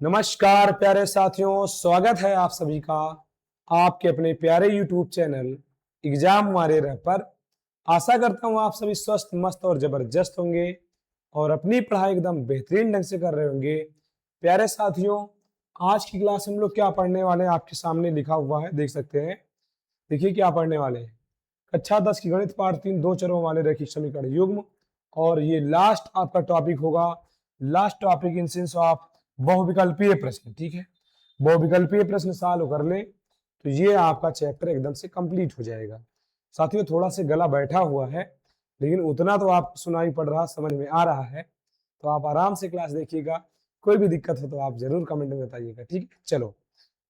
नमस्कार प्यारे साथियों, स्वागत है आप सभी का आपके अपने प्यारे YouTube चैनल एग्जाम वॉरियर पर। आशा करता हूँ आप सभी स्वस्थ, मस्त और जबरदस्त होंगे और अपनी पढ़ाई एकदम बेहतरीन ढंग से कर रहे होंगे। प्यारे साथियों, आज की क्लास हम लोग क्या पढ़ने वाले हैं आपके सामने लिखा हुआ है, देख सकते हैं। देखिए क्या पढ़ने वाले हैं। कक्षा 10 की गणित पाठ 3 दो चरों वाले रैखिक समीकरण युग्म। और ये लास्ट आपका टॉपिक होगा, last topic in sense of बहुविकल्पीय प्रश्न। ठीक है, बहुविकल्पीय प्रश्न सॉल्व कर ले तो ये आपका चैप्टर एकदम से कंप्लीट हो जाएगा। साथियों, थोड़ा सा गला बैठा हुआ है, लेकिन उतना तो आप सुनाई पड़ रहा, समझ में आ रहा है। तो आप आराम से क्लास देखिएगा, कोई भी दिक्कत हो तो आप जरूर कमेंट में बताइएगा। ठीक है, चलो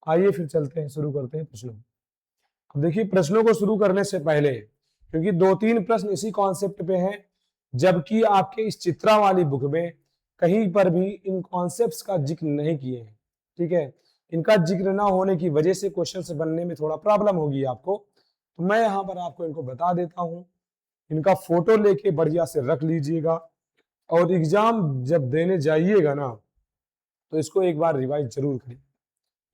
आइए फिर चलते हैं, शुरू करते हैं प्रश्नों। अब देखिए, प्रश्नों को शुरू करने से पहले, क्योंकि 2-3 प्रश्न इसी कॉन्सेप्ट पे हैं, जबकि आपके इस चित्रा वाली बुक में कहीं पर भी इन कॉन्सेप्ट्स का जिक्र नहीं किए हैं। ठीक है, इनका जिक्र ना होने की वजह से क्वेश्चन बनने में थोड़ा प्रॉब्लम होगी आपको, तो मैं यहाँ पर आपको इनको बता देता हूँ। इनका फोटो लेके बढ़िया से रख लीजिएगा और एग्जाम जब देने जाइएगा ना, तो इसको एक बार रिवाइज जरूर करिए।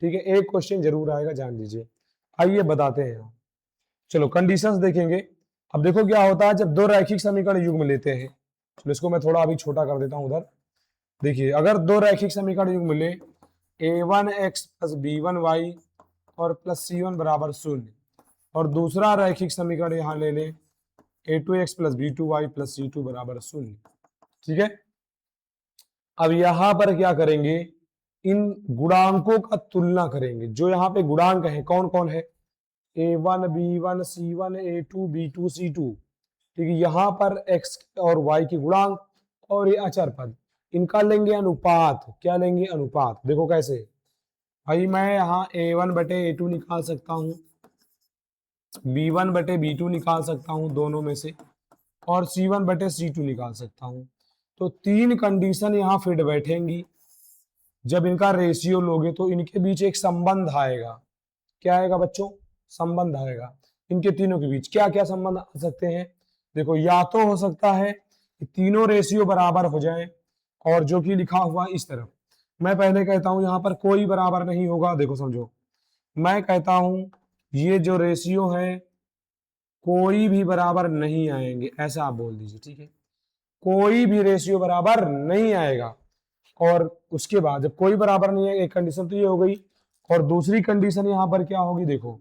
ठीक है, एक क्वेश्चन जरूर आएगा, जान लीजिए। आइए बताते हैं। चलो कंडीशंस देखेंगे। अब देखो क्या होता है जब दो रैखिक समीकरण युग्म लेते हैं। चलो इसको मैं थोड़ा अभी छोटा कर देता हूं उधर। देखिए, अगर दो रैखिक समीकरण युग्म ले a1x प्लस b1y और प्लस c1 बराबर 0, और दूसरा रैखिक समीकरण यहाँ ले लें a2x plus b2y plus c2 बराबर 0। ठीक है, अब यहां पर क्या करेंगे, इन गुणांकों का तुलना करेंगे। जो यहाँ पे गुणांक है कौन कौन है, a1 b1 c1 a2 b2 c2। ठीक है, यहाँ पर x और y के गुणांक और ये अचर पद, इनका लेंगे अनुपात। क्या लेंगे, अनुपात। देखो कैसे भाई, मैं यहाँ a1 बटे a2 निकाल सकता हूँ, b1 बटे b2 निकाल सकता हूँ दोनों में से, और c1 बटे c2 निकाल सकता हूँ। तो 3 कंडीशन यहाँ फिट बैठेंगी। जब इनका रेशियो लोगे तो इनके बीच एक संबंध आएगा। क्या आएगा बच्चों, संबंध आएगा। इनके तीनों के बीच क्या क्या संबंध आ सकते हैं, देखो, या तो हो सकता है कि तीनों रेशियो बराबर हो जाए, और जो कि लिखा हुआ इस तरफ। मैं पहले कहता हूं यहां पर कोई बराबर नहीं होगा। देखो समझो, मैं कहता हूं ये जो रेशियो है कोई भी बराबर नहीं आएंगे, ऐसा आप बोल दीजिए। ठीक है, कोई भी रेशियो बराबर नहीं आएगा। और उसके बाद जब कोई बराबर नहीं है, एक कंडीशन तो ये हो गई, और दूसरी कंडीशन यहां पर क्या होगी, देखो,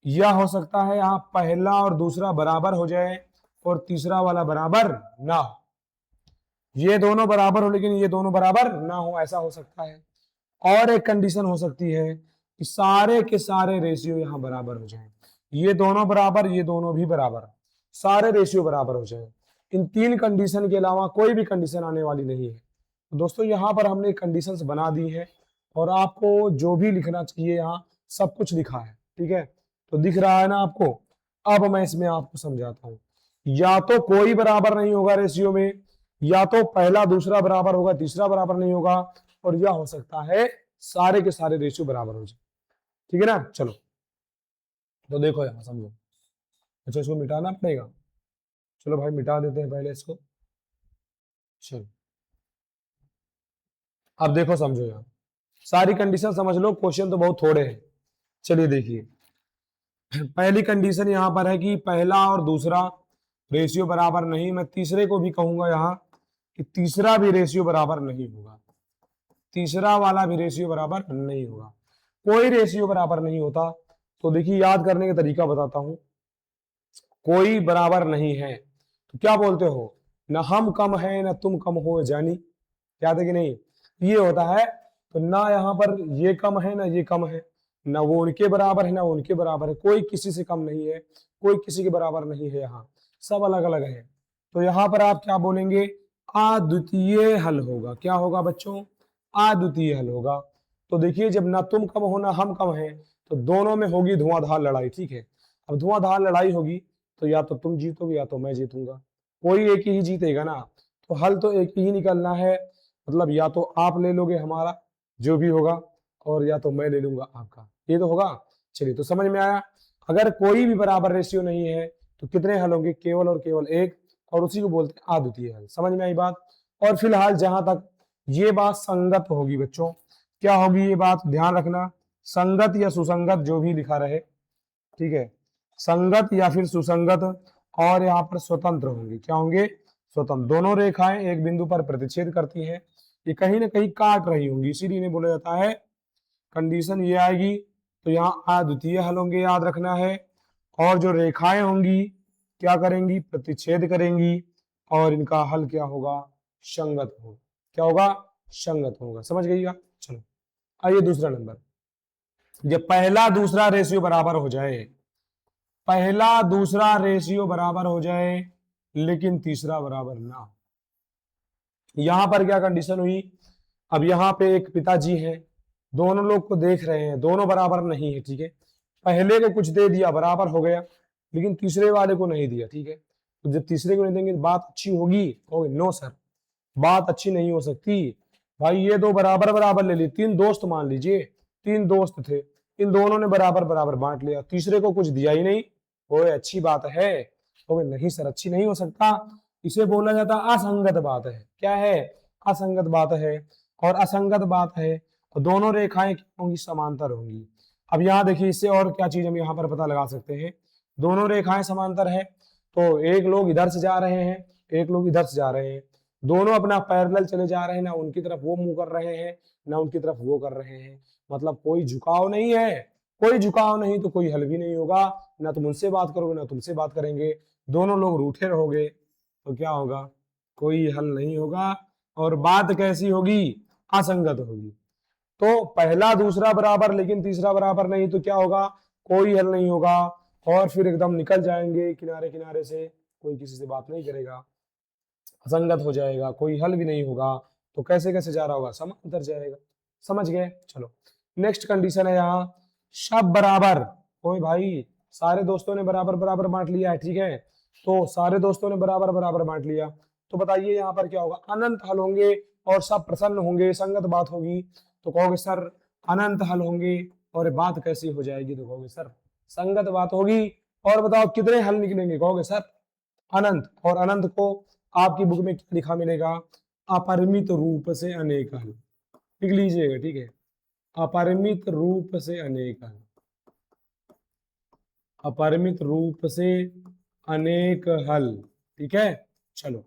यह हो सकता है यहाँ पहला और दूसरा बराबर हो जाए और तीसरा वाला बराबर ना हो। ये दोनों बराबर हो लेकिन ये दोनों बराबर ना हो, ऐसा हो सकता है। और एक कंडीशन हो सकती है कि सारे के सारे रेशियो यहाँ बराबर हो जाए। ये दोनों बराबर, ये दोनों भी बराबर, सारे रेशियो बराबर हो जाए। इन 3 कंडीशन के अलावा कोई भी कंडीशन आने वाली नहीं है। तो दोस्तों, यहाँ पर हमने कंडीशंस बना दी है, और आपको जो भी लिखना चाहिए यहाँ सब कुछ लिखा है। ठीक है, तो दिख रहा है ना आपको। अब मैं इसमें आपको समझाता हूं। या तो कोई बराबर नहीं होगा रेशियो में, या तो पहला दूसरा बराबर होगा, तीसरा बराबर नहीं होगा, और यह हो सकता है सारे के सारे रेशियो बराबर हो जाए। ठीक है ना, चलो तो देखो यहां समझो। अच्छा, इसको मिटाना पड़ेगा। चलो भाई मिटा देते हैं पहले इसको। चलो अब देखो समझो, यहाँ सारी कंडीशन समझ लो, क्वेश्चन तो बहुत थोड़े हैं। चलिए देखिए, पहली कंडीशन यहाँ पर है कि पहला और दूसरा रेशियो बराबर नहीं। मैं तीसरे को भी कहूंगा यहाँ कि तीसरा भी रेशियो बराबर नहीं होगा, तीसरा वाला भी रेशियो बराबर नहीं होगा। कोई रेशियो बराबर नहीं होता। तो देखिए, याद करने का तरीका बताता हूं। कोई बराबर नहीं है तो क्या बोलते हो, ना हम कम है ना तुम कम हो जानी। याद है कि नहीं, ये होता है। तो ना यहाँ पर ये कम है ना ये कम है, ना वो उनके बराबर है ना वो उनके बराबर है। कोई किसी से कम नहीं है, कोई किसी के बराबर नहीं है, यहाँ सब अलग अलग है। तो यहाँ पर आप क्या बोलेंगे, अद्वितीय हल होगा। क्या होगा बच्चों, अद्वितीय हल होगा। तो देखिए, जब ना तुम कम हो ना हम कम है, तो दोनों में होगी धुआंधार लड़ाई। ठीक है, अब धुआंधार लड़ाई होगी तो या तो तुम जीतोगे या तो मैं जीतूंगा, कोई एक ही जीतेगा ना। तो हल तो एक ही निकलना है, मतलब या तो आप ले लोगे हमारा जो भी होगा, और या तो मैं ले लूंगा आपका, ये तो होगा। चलिए, तो समझ में आया। अगर कोई भी बराबर रेशियो नहीं है तो कितने हल होंगे, केवल और केवल एक, और उसी को बोलते हैं अद्वितीय हल। समझ में आई बात। और फिलहाल जहां तक ये बात संगत होगी बच्चों, क्या होगी ये बात ध्यान रखना, संगत या सुसंगत जो भी लिखा रहे, ठीक है, संगत या फिर सुसंगत, और यहाँ पर स्वतंत्र होंगे, क्या होंगे, स्वतंत्र। दोनों रेखाएं एक बिंदु पर प्रतिच्छेद करती हैं, ये कहीं ना कहीं काट रही होंगी, इसीलिए इन्हें बोला जाता है, कंडीशन ये आएगी। तो यहाँ अद्वितीय हल होंगे, याद रखना है, और जो रेखाएं होंगी क्या करेंगी, प्रतिच्छेद करेंगी, और इनका हल क्या होगा, संगत होगा। क्या होगा, संगत होगा। समझ गईगा। चलो आइए दूसरा नंबर, जब पहला दूसरा रेशियो बराबर हो जाए, पहला दूसरा रेशियो बराबर हो जाए लेकिन तीसरा बराबर ना हो, यहां पर क्या कंडीशन हुई, अब यहाँ पे एक पिताजी हैं, दोनों लोग को देख रहे हैं, दोनों बराबर नहीं है, ठीक है, पहले को कुछ दे दिया बराबर हो गया, लेकिन तीसरे वाले को नहीं दिया, ठीक है, तो जब तीसरे को नहीं देंगे तो बात अच्छी होगी, कहोगे नो सर बात अच्छी नहीं हो सकती, भाई ये दो बराबर बराबर ले ली, तीन दोस्त मान लीजिए, तीन दोस्त थे, इन दोनों ने बराबर बराबर बांट लिया, तीसरे को कुछ दिया ही नहीं, ओए अच्छी बात है, ओए नहीं सर अच्छी नहीं हो सकता, इसे बोला जाता असंगत बात है। क्या है, असंगत बात है, और असंगत बात है तो दोनों रेखाएं क्या होंगी, समांतर होंगी। अब यहाँ देखिए इससे और क्या चीज हम यहाँ पर पता लगा सकते हैं, दोनों रेखाएं समांतर है तो एक लोग इधर से जा रहे हैं, एक लोग इधर से जा रहे हैं, दोनों अपना पैरेलल चले जा रहे हैं, ना उनकी तरफ वो मुंह कर रहे हैं ना उनकी तरफ वो कर रहे हैं, मतलब कोई झुकाव नहीं है, कोई झुकाव नहीं तो कोई हल भी नहीं होगा, ना तुम उनसे बात करोगे ना तुमसे बात करेंगे, दोनों लोग रूठे रहोगे तो क्या होगा, कोई हल नहीं होगा, और बात कैसी होगी, असंगत होगी। तो पहला दूसरा बराबर लेकिन तीसरा बराबर नहीं तो क्या होगा, कोई हल नहीं होगा, और फिर एकदम निकल जाएंगे किनारे किनारे से, कोई किसी से बात नहीं करेगा, असंगत हो जाएगा, कोई हल भी नहीं होगा, तो कैसे कैसे जा रहा होगा, समांतर जाएगा। समझ गए। चलो नेक्स्ट कंडीशन है यहाँ, सब बराबर, कोई भाई सारे दोस्तों ने बराबर बराबर बांट लिया है, ठीक है, तो सारे दोस्तों ने बराबर बराबर बांट लिया, तो बताइए यहाँ पर क्या होगा, अनंत हल होंगे और सब प्रसन्न होंगे, संगत बात होगी, तो कहोगे सर अनंत हल होंगे, और बात कैसी हो जाएगी, तो कहोगे सर संगत बात होगी, और बताओ कितने हल निकलेंगे, कहोगे सर अनंत, और अनंत को आपकी बुक में क्या लिखा मिलेगा, अपरिमित रूप से अनेक हल, लिख लीजिएगा, ठीक है, अपरिमित रूप से अनेक हल, अपरिमित रूप से अनेक हल, ठीक है। चलो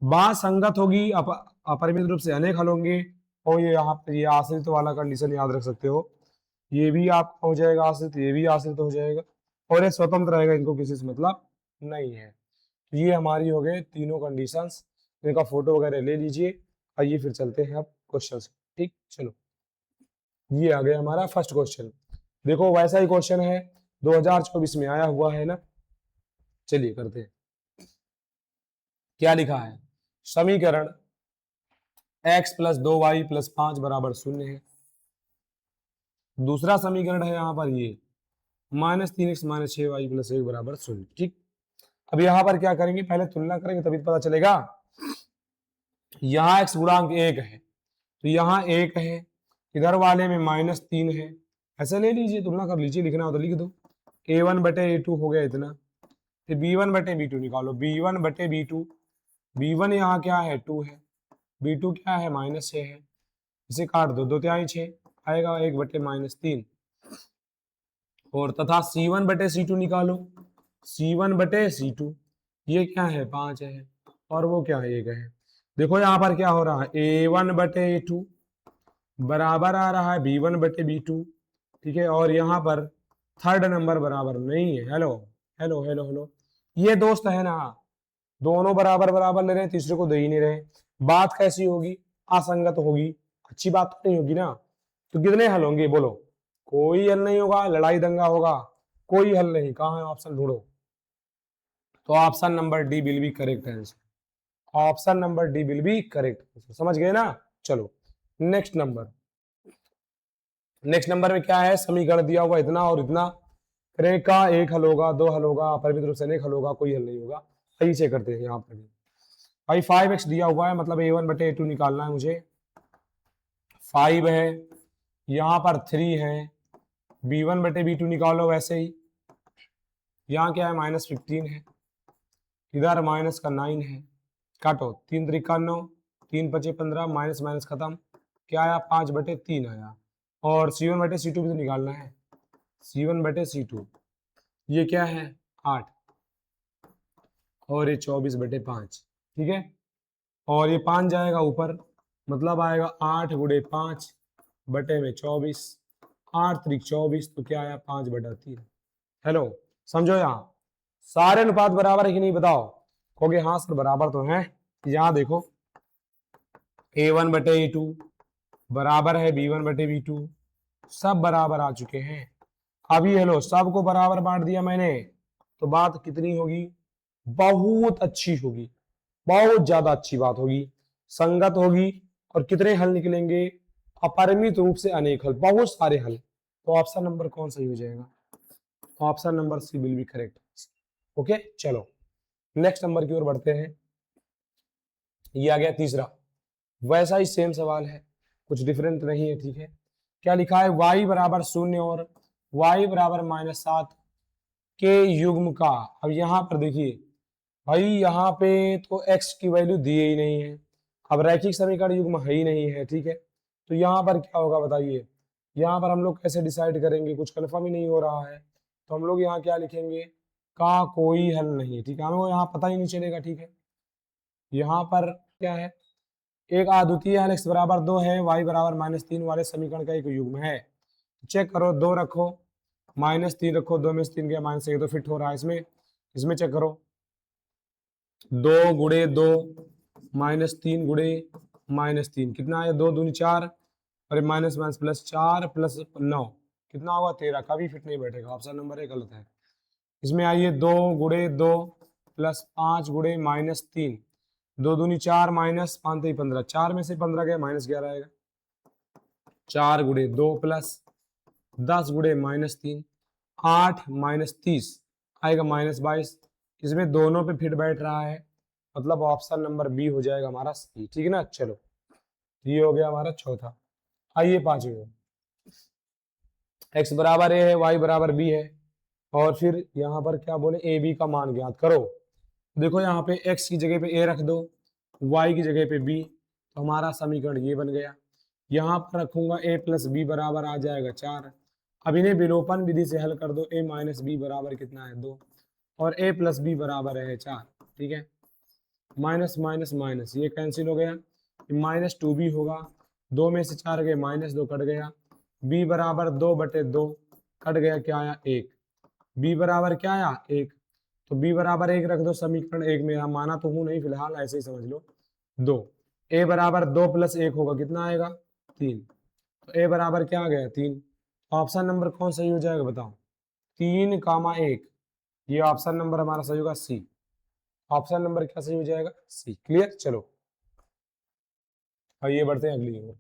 बात संगत होगी, अपरिमित रूप से अनेक हल होंगे, और ये यहाँ पर ये आश्रित वाला कंडीशन याद रख सकते हो, ये भी आपका हो जाएगा आश्रित, ये भी आश्रित हो जाएगा, और ये स्वतंत्र रहेगा, इनको किसी से मतलब नहीं है। तो ये हमारी हो गए तीनों कंडीशंस, इनका फोटो वगैरह ले लीजिए। आइए फिर चलते हैं अब क्वेश्चन, ठीक, चलो ये आ गया हमारा फर्स्ट क्वेश्चन, देखो वैसा ही क्वेश्चन है 2024 में आया हुआ है ना, चलिए करते हैं। क्या लिखा है, समीकरण x प्लस 2y प्लस 5 बराबर 0 है, दूसरा समीकरण है यहाँ पर ये -3x माइनस 6y प्लस 1 बराबर 0, ठीक। अब यहाँ पर क्या करेंगे, पहले तुलना करेंगे तभी पता चलेगा, यहाँ x गुणांक 1 है तो यहाँ 1 है, इधर वाले में -3 है, ऐसे ले लीजिए, तुलना कर लीजिए, लिखना हो तो लिख दो, a1 बटे a2 हो गया इतना, फिर b1 बटे b2 निकालो, b1 बटे b2, b1 यहाँ क्या है 2 है, b2 क्या है -6 है, इसे काट दो, 2 तिहाई 6 आएगा, 1 बटे -3, और तथा c1 बटे c2 निकालो, c1 बटे c2 ये क्या है 5 है, और वो क्या है 1 है, देखो यहाँ पर क्या हो रहा है, a1 बटे a2 बराबर आ रहा है b1 बटे b2, ठीक है, और यहाँ पर थर्ड नंबर बराबर नहीं है, हेलो हेलो हेलो हेलो, ये दोस्त है ना, दोनों बराबर बराबर ले रहे हैं, तीसरे को दे ही नहीं रहे, बात कैसी होगी, असंगत होगी, अच्छी बात तो नहीं होगी ना, तो कितने हल होंगे बोलो, कोई हल नहीं होगा, लड़ाई दंगा होगा, कोई हल नहीं, कहाँ है ऑप्शन ढूंढो, तो option number D will be correct answer, option number D will be correct answer, समझ गए ना। चलो नेक्स्ट नंबर, नेक्स्ट नंबर में क्या है, समीकरण दिया हुआ इतना और इतना, रेखा एक हल होगा, दो हल होगा, परिमित रूप से अनेक हल होगा, कोई हल नहीं होगा, सही से करते हैं यहाँ पर भाई 5x दिया हुआ है, मतलब a1 बटे a2 निकालना है मुझे, 5 है, यहाँ पर 3 है, b1 बटे b2 निकालो वैसे ही, यहाँ क्या है -15 है, इधर माइनस का 9 है, काटो 3 त्रिका 9, 3 पचे 15, माइनस माइनस खत्म, क्या आया 5/3 आया। और C1/C2 भी तो निकालना है, C1/C2 ये क्या है 8 और ये 24/5, ठीक है। और ये 5 जाएगा ऊपर, मतलब आएगा 8 × 5 बटे में 24, 8×3 = 24, तो क्या आया 5/3। हेलो, समझो यहाँ सारे अनुपात बराबर है कि नहीं बताओ। कहोगे हाँ सर बराबर तो है। यहाँ देखो A1/A2 बराबर है B1/B2, सब बराबर आ चुके हैं। अभी हेलो सबको बराबर बांट दिया मैंने, तो बात कितनी होगी, बहुत अच्छी होगी, बहुत ज्यादा अच्छी बात होगी, संगत होगी। और कितने हल निकलेंगे, अपरिमित रूप से अनेक हल, बहुत सारे हल। तो ऑप्शन नंबर कौन सही हो जाएगा, option number C will be correct. Okay चलो नेक्स्ट नंबर की ओर बढ़ते हैं। ये आ गया तीसरा, वैसा ही सेम सवाल है, कुछ डिफरेंट नहीं है, ठीक है। क्या लिखा है, y बराबर 0 और y बराबर -7 के युग्म का। अब यहाँ पर देखिए भाई, यहाँ पे तो x की वैल्यू दी ही नहीं है, अब रैखिक समीकरण युग्म है ही नहीं है, ठीक है। तो यहाँ पर क्या होगा बताइए, यहाँ पर हम लोग कैसे डिसाइड करेंगे, कुछ कन्फर्म ही नहीं हो रहा है। तो हम लोग यहाँ क्या लिखेंगे, का कोई हल नहीं, ठीक है, हमें यहाँ पता ही नहीं चलेगा, ठीक है। यहाँ पर क्या है, एक अद्वितीय हल x बराबर 2 है, y बराबर -3 वाले समीकरण का एक युग्म है। चेक करो, 2 रखो -3 रखो, 2 में से 3 गया -1, तो फिट हो रहा है इसमें। इसमें चेक करो 2 × 2 -3 × -3 कितना है, 2 दूनी 4 और माइनस माइनस +4 +9 कितना होगा 13, कभी फिट नहीं बैठेगा, ऑप्शन नंबर ए गलत है। इसमें आइए 2 × 2 +5 × -3, 2 दूनी 4 -5 3 15, 4 में से 15 गया -11 आएगा। 4 × 2 +10 × -3, 8 -30 आएगा -22। इसमें दोनों पे फिट बैठ रहा है, मतलब ऑप्शन नंबर बी हो जाएगा हमारा सी, ठीक है ना। चलो ये हो गया हमारा चौथा। आइए पांचवें, x बराबर a है, y बराबर b है, और फिर यहाँ पर क्या बोले, ए बी का मान ज्ञात करो। देखो यहाँ पे x की जगह पे a रख दो, y की जगह पे b, तो हमारा समीकरण ये बन गया। यहाँ पर रखूंगा a + b बराबर आ जाएगा 4। अब इन्हें विलोपन विधि से हल कर दो, a - b बराबर कितना है 2 और a + b बराबर है 4, ठीक है। माइनस माइनस माइनस ये कैंसिल हो गया, -2b होगा, 2 में से 4 गए -2 कट गया, b बराबर 2/2 कट गया, क्या आया 1, b बराबर क्या आया 1, तो b बराबर 1 रख दो समीकरण 1 में, हम माना तो हूं नहीं फिलहाल, ऐसे ही समझ लो 2। a बराबर 2 + 1 होगा, कितना आएगा 3, तो a बराबर क्या आ गया 3। ऑप्शन नंबर कौन सही हो जाएगा बताओ, 3, 1, ये ऑप्शन नंबर हमारा सही होगा सी। ऑप्शन नंबर क्या सही हो जाएगा सी। क्लियर, चलो अब ये बढ़ते हैं अगली ओर।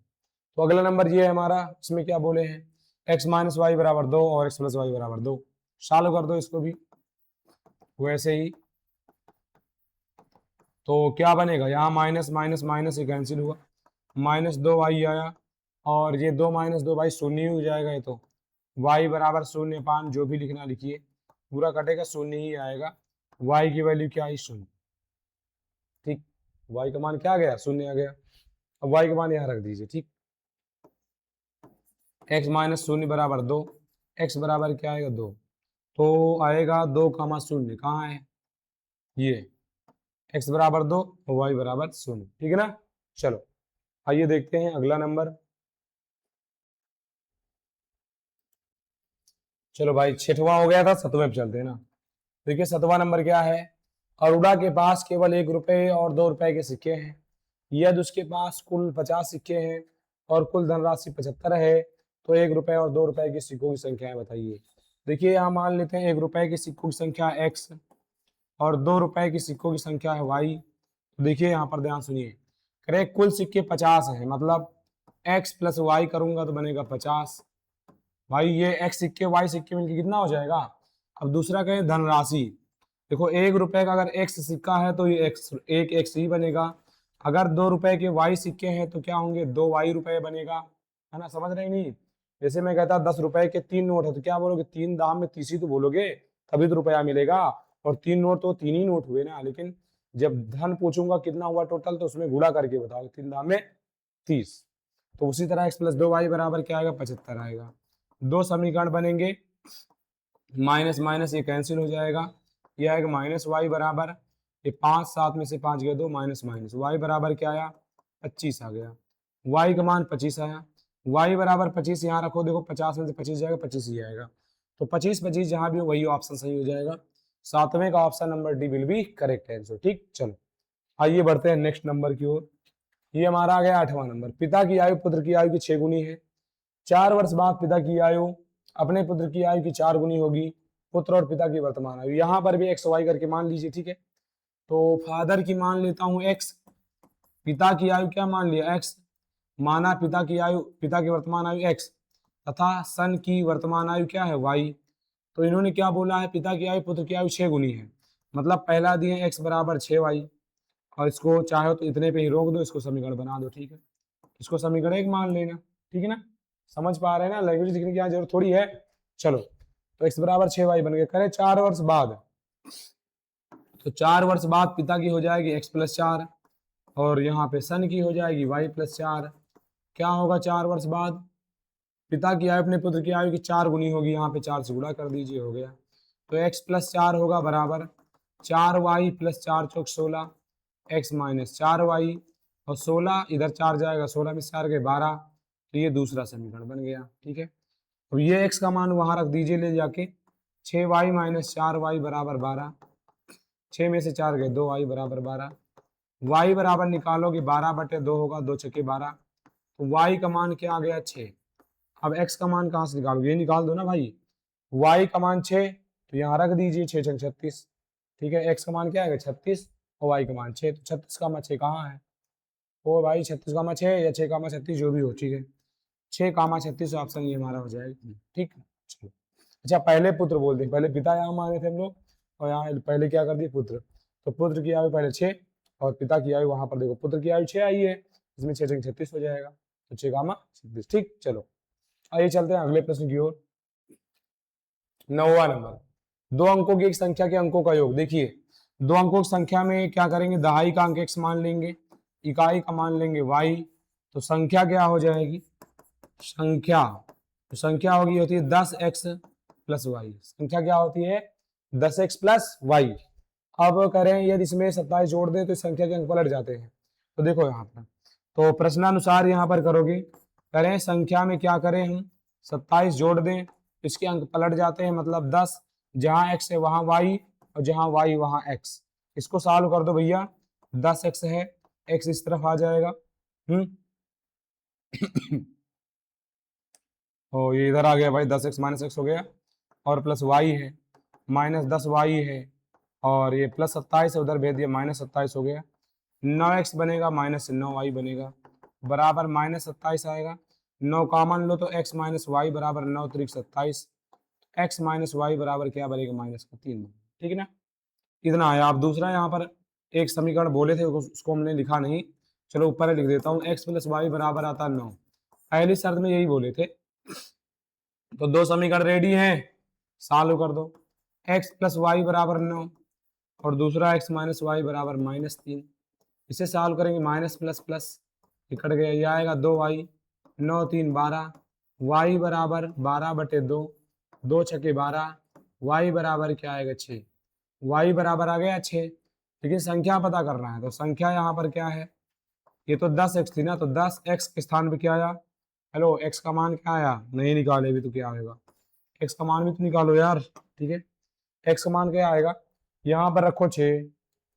तो अगला नंबर ये है हमारा, इसमें क्या बोले हैं, x - y बराबर 2 और x + y बराबर 2, सॉल्व कर दो इसको भी वैसे ही। तो क्या बनेगा, यहाँ माइनस माइनस माइनस ये कैंसिल हुआ, -2y आया, और ये 2 - 2y शून्य ही हो जाएगा, ये तो y बराबर 0 5, जो भी लिखना लिखिए, पूरा कटेगा शून्य ही आएगा, y की वैल्यू क्या आई 0, ठीक, y का मान क्या आ गया 0 आ गया। अब y का मान यहाँ रख दीजिए, ठीक, x - 0 बराबर 2, x बराबर क्या आएगा 2, तो आएगा 2, 0 कहाँ है ये, x बराबर 2 और y बराबर 0, ठीक है ना। चलो आइए देखते हैं अगला नंबर। चलो भाई छठवां हो गया था, सतवें पे चलते हैं ना। देखिए सतवां नंबर क्या है, अरोड़ा के पास केवल 1 रुपए और 2 रुपए के सिक्के हैं, यदि उसके पास कुल 50 सिक्के हैं और कुल धनराशि 75 है, तो 1 रुपए और 2 रुपए के सिक्कों की संख्या है बताइए। देखिए यहाँ मान लेते हैं 1 रुपए के सिक्कों की संख्या x और 2 रुपए की सिक्कों की संख्या है y। तो देखिए यहाँ पर ध्यान सुनिए, करें कुल सिक्के 50 है, मतलब x + y करूंगा तो बनेगा 50, भाई ये x सिक्के y सिक्के मिलकर कितना हो जाएगा। अब दूसरा कहें धनराशि, देखो 1 रुपए का अगर x सिक्का है तो ये x, एक x ही बनेगा, अगर 2 रुपए के y सिक्के हैं तो क्या होंगे 2y रुपए बनेगा, है ना, समझ रहे नहीं। जैसे मैं कहता 10 रुपए के 3 नोट है तो क्या बोलोगे, 3 दाम में 30 ही तो बोलोगे, तभी तो रुपया मिलेगा, और 3 नोट तो 3 ही नोट हुए ना। लेकिन जब धन पूछूंगा कितना हुआ टोटल, तो उसमें गुणा करके बताओ, 3 दाम में 30, तो उसी तरह x प्लस 2y बराबर क्या आएगा, 75 आएगा। दो समीकरण बनेंगे, माइनस माइनस ये कैंसिल हो जाएगा, ये आएगा माइनस वाई बराबर, ये 5 7 में से 5 गए 2, माइनस माइनस वाई बराबर क्या आया, 25 आ गया। वाई का मान 25 आया, वाई बराबर 25 यहाँ रखो, देखो 50 में से 25 जाएगा, 25 ही आएगा। तो 25 25 जहाँ भी हो वही ऑप्शन सही हो जाएगा। सातवें का option number D will be correct answer. ठीक, चलो आइए बढ़ते हैं नेक्स्ट नंबर की ओर। ये हमारा आ गया 8वां नंबर। पिता की आयु पुत्र की आयु की 6 गुनी है। 4 वर्ष बाद पिता की आयु अपने पुत्र की आयु की 4 गुनी होगी। पुत्र और पिता की वर्तमान आयु, यहाँ पर भी एक्स वाई करके मान लीजिए। ठीक है, तो फादर की मान लेता हूँ एक्स, पिता की आयु क्या मान लिया, एक्स, माना पिता की आयु, पिता की वर्तमान आयु एक्स, तथा सन की वर्तमान आयु क्या है, वाई। तो इन्होंने क्या बोला है, पिता की आयु पुत्र की आयु 6 गुनी है, मतलब पहला दिए एक्स बराबर 6y, और इसको चाहे तो इतने पे ही रोक दो, इसको समीकरण बना दो। ठीक है, इसको समीकरण 1 मान लेना। ठीक है ना, समझ पा रहे हैं ना, लैंग्वेज लिखने की यहाँ जरूरत थोड़ी है। चलो, तो x बराबर 6y बन गया। करें 4 वर्ष बाद, तो 4 वर्ष बाद पिता की हो जाएगी x प्लस 4, और यहाँ पे सन की हो जाएगी y प्लस 4। क्या होगा 4 वर्ष बाद, पिता की आयु अपने पुत्र की आयु की 4 गुनी होगी, यहाँ पे 4 से गुणा कर दीजिए, हो गया। तो x प्लस 4 होगा बराबर 4y प्लस 4 चौक 16, x माइनस 4y, और 16 इधर 4 जाएगा, 16 में 4 के 12, तो ये दूसरा समीकरण बन गया। ठीक है, अब ये x का मान वहां रख दीजिए ले जाके, 6y माइनस 4y बराबर 12, 6 में से 4 गए 2y बराबर 12, y बराबर निकालोगे 12/2 होगा, 2 छक्के 12, तो y का मान क्या आ गया 6। अब x का मान कहाँ से निकालोगे, ये निकाल दो ना भाई, y का मान 6, तो यहाँ रख दीजिए 6 छक 36। ठीक है, x का मान क्या आएगा 36, और y का मान 6, तो 36 का मान 6 कहाँ है, ओ भाई 36 का मान 6 या 6 का मान 36 जो भी हो। ठीक है, 6 कामा 36 ऑप्शन ये हमारा हो जाएगा। ठीक, चलो अच्छा पहले पुत्र बोलते हैं, पहले पिता यहाँ माने थे हम लोग, और यहाँ पहले क्या कर दिए पुत्र, तो पुत्र की आयु पहले 6, और पिता की आयु वहां पर देखो, पुत्र की आयु 6 आई है, इसमें 6 36 हो जाएगा, तो 6 कामा 36। ठीक, चलो आइए चलते हैं अगले प्रश्न की ओर। 9वां नंबर, दो अंकों की एक संख्या के अंकों का योग। देखिए, दो अंकों की संख्या में क्या करेंगे, दहाई का अंक x मान लेंगे, इकाई का मान लेंगे y, तो संख्या क्या हो जाएगी, संख्या, तो संख्या होगी होती है 10x प्लस वाई, संख्या क्या होती है 10x प्लस वाई। अब करें यदि इसमें 27 जोड़ दें तो इस संख्या के अंक पलट जाते हैं, तो देखो यहाँ पर, तो प्रश्नानुसार यहाँ पर करोगे, करें संख्या में क्या करें हम 27 जोड़ दें, इसके अंक पलट जाते हैं, मतलब 10 जहाँ x है वहाँ y, और जहाँ y वहाँ x। इसको सॉल्व कर दो भैया, 10x है, x इस तरफ आ जाएगा, और ये इधर आ गया भाई, 10x माइनस एक्स हो गया, और प्लस वाई है, माइनस 10y है, और ये प्लस 27 है, उधर भेज दिया, माइनस 27 हो गया। 9x बनेगा माइनस 9y बनेगा, बराबर माइनस 27 आएगा। 9 कॉमन लो तो x माइनस वाई बराबर 9 त्रिक 27, x माइनस वाई बराबर क्या बनेगा, माइनस का 3। ठीक है ना, इतना आया। आप दूसरा यहाँ पर एक समीकरण बोले थे, उसको हमने लिखा नहीं, चलो ऊपर लिख देता हूँ, x प्लस वाई बराबर आता 9, पहली शर्त में यही बोले थे। तो दो समीकरण रेडी हैं, सॉल्व कर दो, x प्लस वाई बराबर 9, और दूसरा x माइनस वाई बराबर माइनस 3, इसे सॉल्व करेंगे, माइनस प्लस प्लस कट गया, ये आएगा 2y, 9 3 12, y बराबर 12/2, 2 छके 12, y बराबर क्या आएगा 6, y बराबर आ गया 6। लेकिन संख्या पता करना है, तो संख्या यहाँ पर क्या है, ये तो 10x थी ना, तो 10x के स्थान पे क्या आया, हेलो x का मान क्या आया, नहीं निकाले भी तो क्या आएगा, x का मान भी तो निकालो यार। ठीक है, x का मान क्या आएगा, यहाँ पर रखो 6,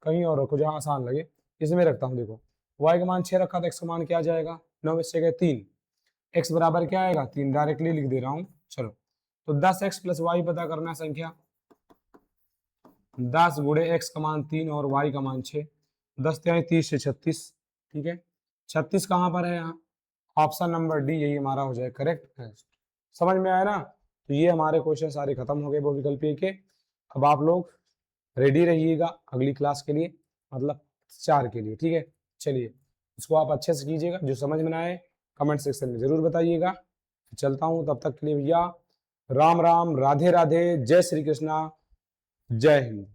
कहीं और रखो जहाँ आसान लगे, इसमें रखता हूँ, देखो y का मान 6 रखा था, x का मान क्या आ जाएगा, 9 में से 3, x बराबर क्या आएगा 3, डायरेक्टली लिख दे रहा हूँ। चलो, तो 10x प्लस वाई पता करना है संख्या, 10 गुणे x का मान 3 और y का मान 6, 10 3 30 से 36। ठीक है, 36 कहाँ पर है, यहाँ ऑप्शन नंबर डी यही हमारा हो जाए करेक्ट। समझ में आया ना, तो ये हमारे क्वेश्चन सारे खत्म हो गए बहुविकल्प के। अब आप लोग रेडी रहिएगा अगली क्लास के लिए, मतलब 4 के लिए। ठीक है, चलिए इसको आप अच्छे से कीजिएगा, जो समझ में ना आए कमेंट सेक्शन में जरूर बताइएगा। चलता हूँ, तब तक के लिए भैया राम राम, राधे राधे, जय श्री कृष्णा, जय हिंद।